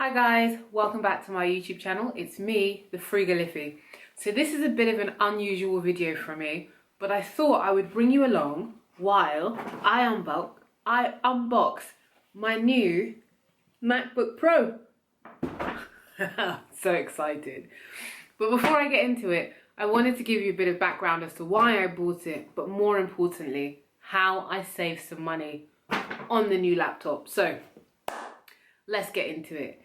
Hi guys, welcome back to my YouTube channel. It's me, the Frugal. So this is a bit of an unusual video for me, but I thought I would bring you along while I unbox my new MacBook Pro. So excited. But before I get into it, I wanted to give you a bit of background as to why I bought it, but more importantly, how I saved some money on the new laptop. So let's get into it.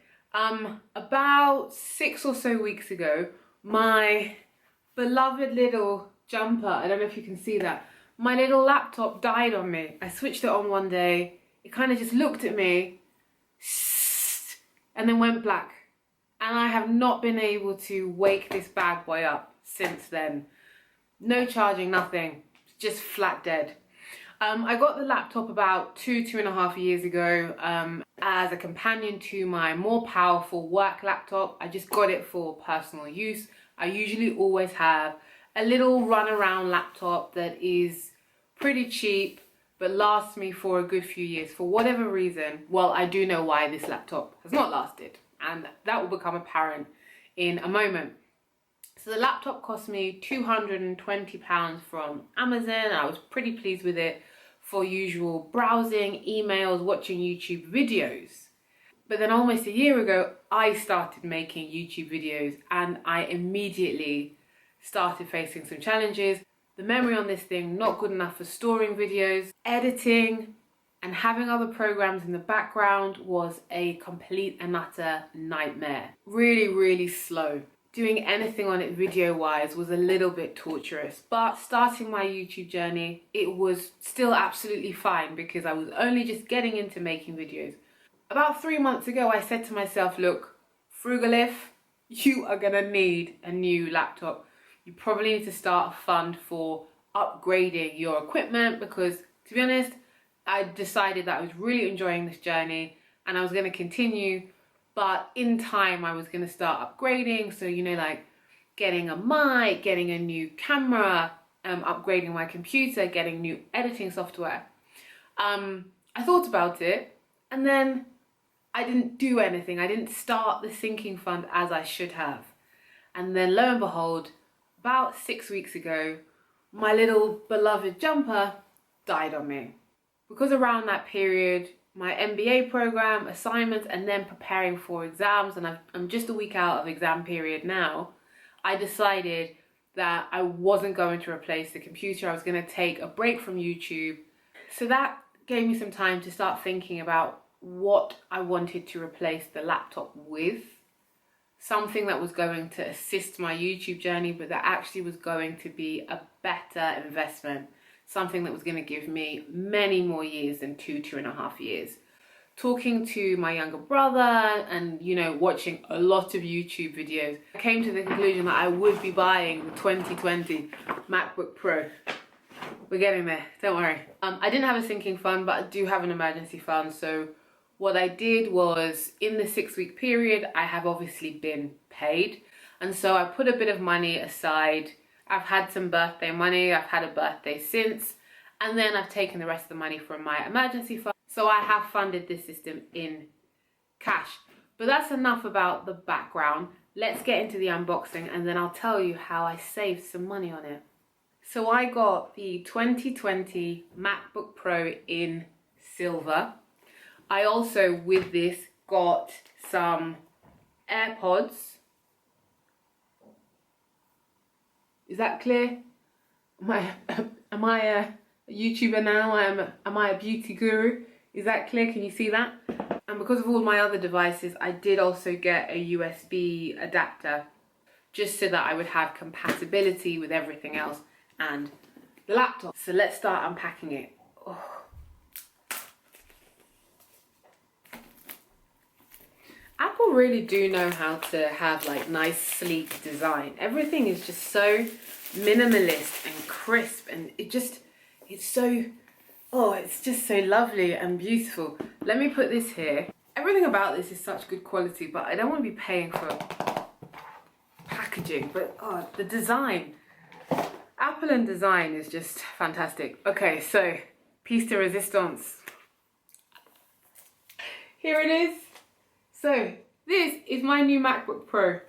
About 6 or so weeks ago, my beloved little jumper, I don't know if you can see that, my little laptop died on me. I switched it on one day, it kind of just looked at me and then went black. And I have not been able to wake this bad boy up since then. No charging, nothing, just flat dead. I got the laptop about 2.5 years ago as a companion to my more powerful work laptop. I just got it for personal use. I usually always have a little runaround laptop that is pretty cheap but lasts me for a good few years. For whatever reason, well, I do know why this laptop has not lasted, and that will become apparent in a moment. So the laptop cost me £220 from Amazon. I was pretty pleased with it for usual browsing, emails, watching YouTube videos. But then almost a year ago, I started making YouTube videos and I immediately started facing some challenges. The memory on this thing, not good enough for storing videos. Editing and having other programs in the background was a complete and utter nightmare. Really slow. Doing anything on it video-wise was a little bit torturous, but starting my YouTube journey, it was still absolutely fine because I was only just getting into making videos. About 3 months ago, I said to myself, look, Frugal, you are gonna need a new laptop. You probably need to start a fund for upgrading your equipment because, to be honest, I decided that I was really enjoying this journey and I was gonna continue. But in time, I was going to start upgrading. So, you know, like getting a mic, getting a new camera, upgrading my computer, getting new editing software. I thought about it and then I didn't do anything. I didn't start the sinking fund as I should have. And then lo and behold, about 6 weeks ago, my little beloved jumper died on me. Because around that period, my MBA program, assignments, and then preparing for exams, and I'm just a week out of exam period now, I decided that I wasn't going to replace the computer. I was going to take a break from YouTube. So that gave me some time to start thinking about what I wanted to replace the laptop with. Something that was going to assist my YouTube journey, but that actually was going to be a better investment. Something that was going to give me many more years than 2.5 years. Talking to my younger brother and, you know, watching a lot of YouTube videos, I came to the conclusion that I would be buying the 2020 MacBook Pro. We're getting there, don't worry. I didn't have a sinking fund, but I do have an emergency fund. So what I did was, in the 6-week period, I have obviously been paid. And so I put a bit of money aside. I've had some birthday money, I've had a birthday since, and then I've taken the rest of the money from my emergency fund. So I have funded this system in cash. But that's enough about the background. Let's get into the unboxing and then I'll tell you how I saved some money on it. So I got the 2020 MacBook Pro in silver. I also, with this, got some AirPods. Is that clear? Am I a YouTuber now? Am I a beauty guru? Is that clear? Can you see that? And because of all my other devices, I did also get a USB adapter just so that I would have compatibility with everything else and the laptop. So let's start unpacking it. Oh. Apple really do know how to have like nice sleek design. Everything is just so minimalist and crisp, and it's just so lovely and beautiful. Let me put this here. Everything about this is such good quality, but I don't want to be paying for packaging. But oh, the design, Apple and design is just fantastic. Okay, so piece de resistance. Here it is. So is my new MacBook Pro.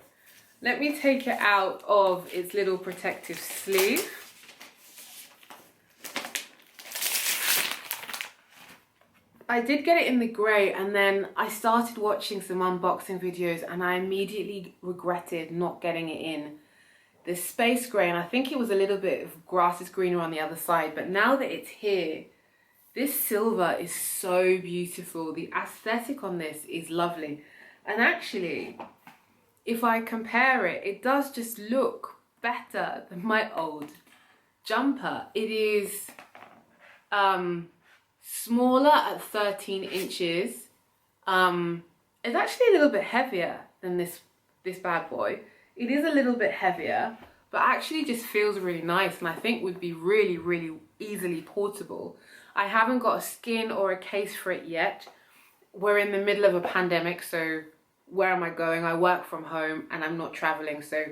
Let me take it out of its little protective sleeve. I did get it in the grey, and then I started watching some unboxing videos and I immediately regretted not getting it in the space grey, and I think it was a little bit of grass is greener on the other side, but now that it's here, this silver is so beautiful. The aesthetic on this is lovely, and actually if I compare it, it does just look better than my old jumper. It is smaller at 13 inches. It's actually a little bit heavier than this bad boy. It is a little bit heavier, but actually just feels really nice, and I think would be really, really easily portable. I haven't got a skin or a case for it yet. We're in the middle of a pandemic, so where am I going? I work from home and I'm not traveling, so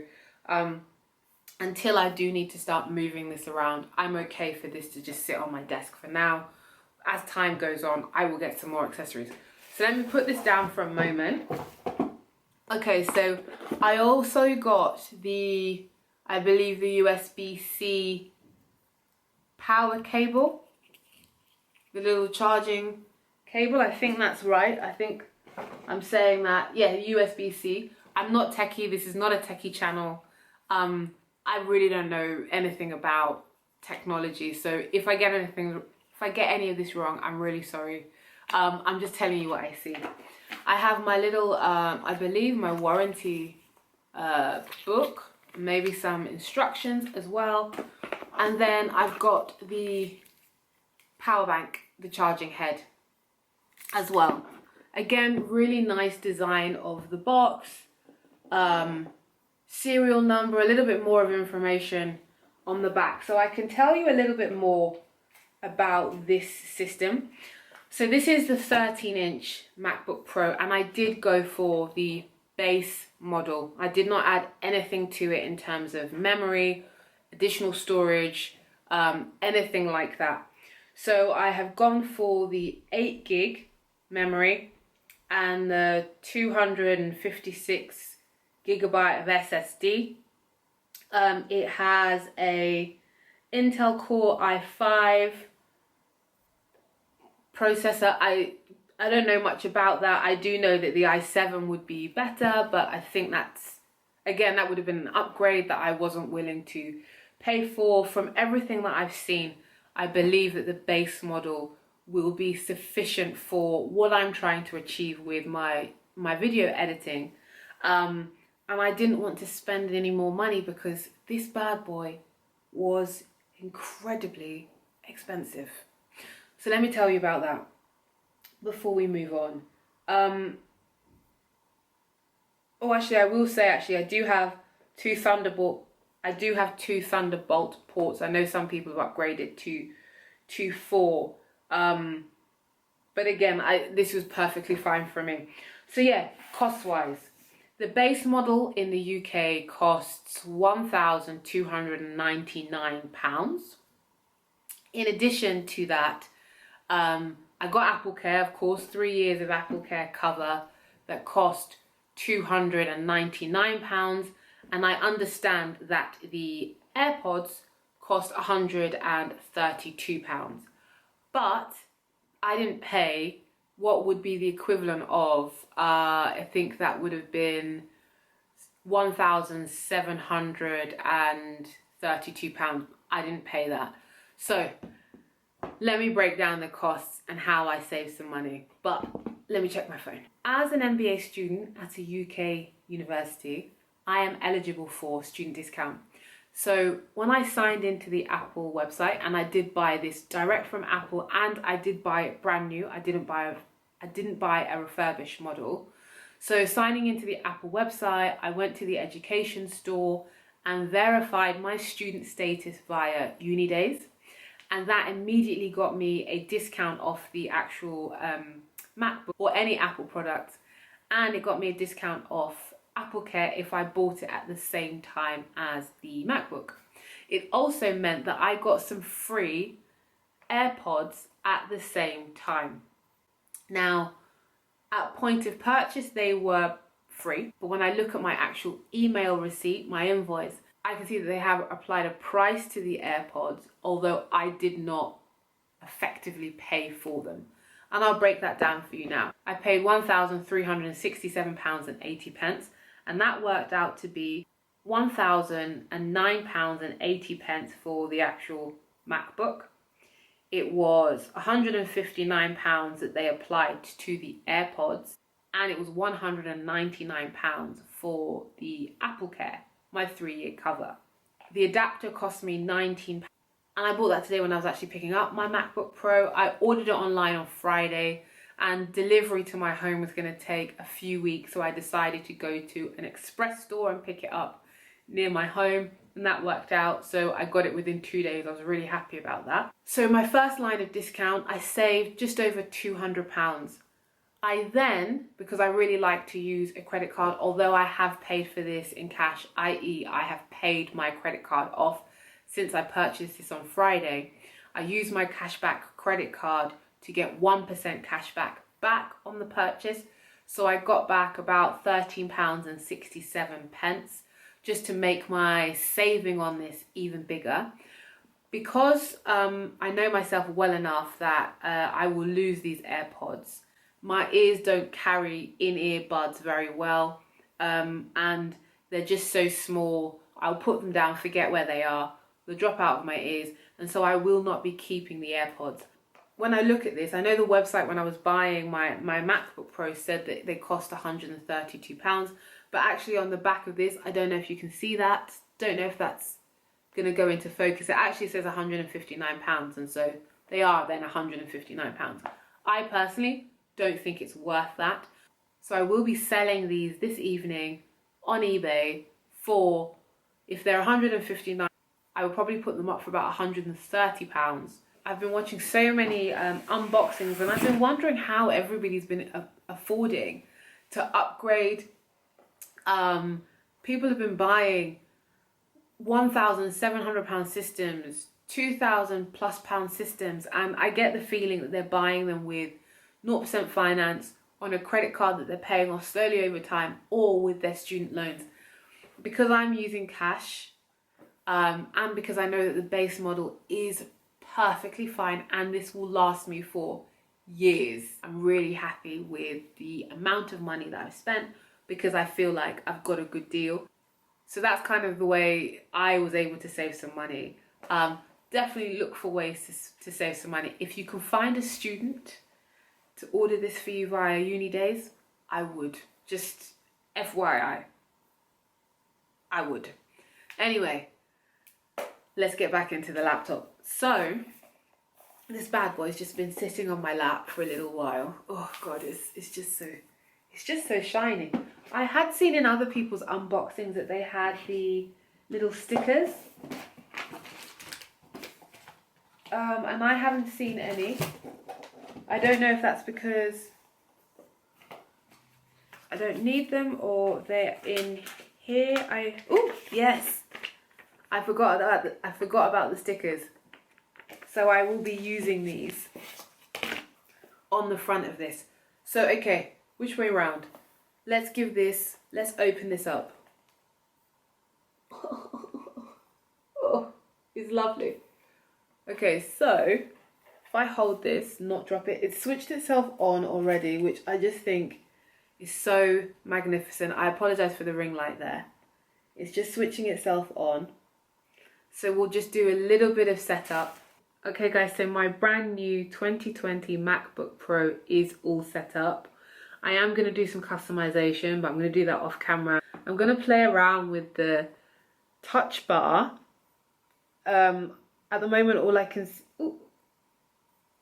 until I do need to start moving this around, I'm okay for this to just sit on my desk for now. As time goes on, I will get some more accessories. So let me put this down for a moment. Okay, so I also got the, I believe the USB-C power cable, the little charging cable. I think that's right. I think I'm saying that, yeah, USB-C. I'm not techie. This is not a techie channel. I really don't know anything about technology, so if I get any of this wrong, I'm really sorry. I'm just telling you what I see. I have my little, I believe my warranty book, maybe some instructions as well. And then I've got the power bank, the charging head as well. Again, really nice design of the box. Serial number, a little bit more of information on the back. So I can tell you a little bit more about this system. So this is the 13-inch MacBook Pro, and I did go for the base model. I did not add anything to it in terms of memory, additional storage, anything like that. So I have gone for the 8 gig memory and the 256 gigabyte of SSD. It has a Intel Core i5 processor. I don't know much about that. I do know that the i7 would be better, but I think that's, again, that would have been an upgrade that I wasn't willing to pay for. From everything that I've seen, I believe that the base model will be sufficient for what I'm trying to achieve with my video editing. And I didn't want to spend any more money because this bad boy was incredibly expensive. So let me tell you about that before we move on. Oh, actually, I will say, I do have two Thunderbolt ports. I know some people have upgraded to 4. But again, this was perfectly fine for me. So yeah, cost-wise, the base model in the UK costs £1,299. In addition to that, I got Apple Care, of course, 3 years of Apple Care cover that cost £299. And I understand that the AirPods cost £132. But I didn't pay what would be the equivalent of, I think that would have been £1,732. I didn't pay that. So let me break down the costs and how I saved some money. But let me check my phone. As an MBA student at a UK university, I am eligible for student discount. So when I signed into the Apple website, and I did buy this direct from Apple, and I did buy it brand new. I didn't buy a refurbished model. So signing into the Apple website, I went to the education store and verified my student status via UniDays. And that immediately got me a discount off the actual MacBook or any Apple product. And it got me a discount off Apple Care if I bought it at the same time as the MacBook. It also meant that I got some free AirPods at the same time. Now, at point of purchase, they were free. But when I look at my actual email receipt, my invoice, I can see that they have applied a price to the AirPods, although I did not effectively pay for them. And I'll break that down for you now. I paid £1,367.80, and that worked out to be £1,009.80 for the actual MacBook. It was £159 that they applied to the AirPods, and it was £199 for the AppleCare, my 3-year cover. The adapter cost me £19, and I bought that today when I was actually picking up my MacBook Pro. I ordered it online on Friday, and delivery to my home was going to take a few weeks, so I decided to go to an express store and pick it up near my home, and that worked out. So I got it within 2 days. I was really happy about that. So my first line of discount, I saved just over £200. I then, because I really like to use a credit card, although I have paid for this in cash, i.e. I have paid my credit card off since I purchased this on Friday, I used my cashback credit card to get 1% cashback back on the purchase. So I got back about £13.67 just to make my saving on this even bigger. Because I know myself well enough that I will lose these AirPods. My ears don't carry in-ear buds very well, and they're just so small. I'll put them down, forget where they are, they'll drop out of my ears, and so I will not be keeping the AirPods. When I look at this, I know the website when I was buying my MacBook Pro said that they cost £132, but actually on the back of this, I don't know if you can see that, don't know if that's going to go into focus. It actually says £159, and so they are then £159. I personally don't think it's worth that, so I will be selling these this evening on eBay for, if they're £159, I will probably put them up for about £130. I've been watching so many unboxings, and I've been wondering how everybody's been affording to upgrade. People have been buying £1,700 systems, £2,000+ systems, and I get the feeling that they're buying them with 0% finance on a credit card that they're paying off slowly over time, or with their student loans. Because I'm using cash, and because I know that the base model is perfectly fine and this will last me for years, I'm really happy with the amount of money that I've spent, because I feel like I've got a good deal. So that's kind of the way I was able to save some money. Definitely look for ways to save some money. If you can find a student to order this for you via uni days, I would. Just FYI, I would. Anyway, let's get back into the laptop. So this bad boy's just been sitting on my lap for a little while. Oh God, it's just so shiny. I had seen in other people's unboxings that they had the little stickers, and I haven't seen any. I don't know if that's because I don't need them or they're in here. Oh yes, I forgot about the stickers. So I will be using these on the front of this. So okay, which way round? Let's open this up. Oh, it's lovely. Okay, so if I hold this, not drop it, it's switched itself on already, which I just think is so magnificent. I apologize for the ring light there. It's just switching itself on. So we'll just do a little bit of setup. Okay guys, so my brand new 2020 MacBook Pro is all set up. I am going to do some customization, but I'm going to do that off camera. I'm going to play around with the touch bar. At the moment, all I can... Ooh.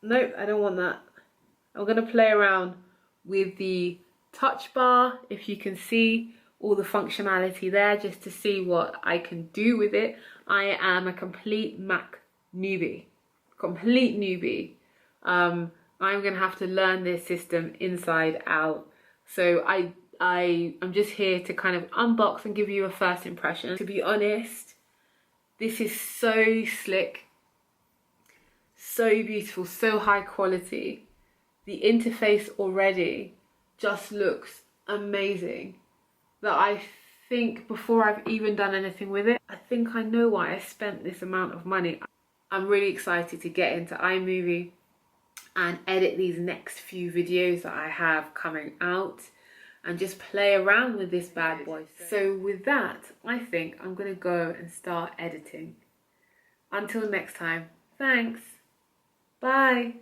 Nope, I don't want that. I'm going to play around with the touch bar, if you can see all the functionality there, just to see what I can do with it. I am a complete Mac newbie. Complete newbie. I'm going to have to learn this system inside out. So I'm just here to kind of unbox and give you a first impression. To be honest, this is so slick, so beautiful, so high quality. The interface already just looks amazing. that I think before I've even done anything with it, I think I know why I spent this amount of money. I'm really excited to get into iMovie and edit these next few videos that I have coming out and just play around with this bad boy. So with that, I think I'm gonna go and start editing. Until next time, thanks, bye.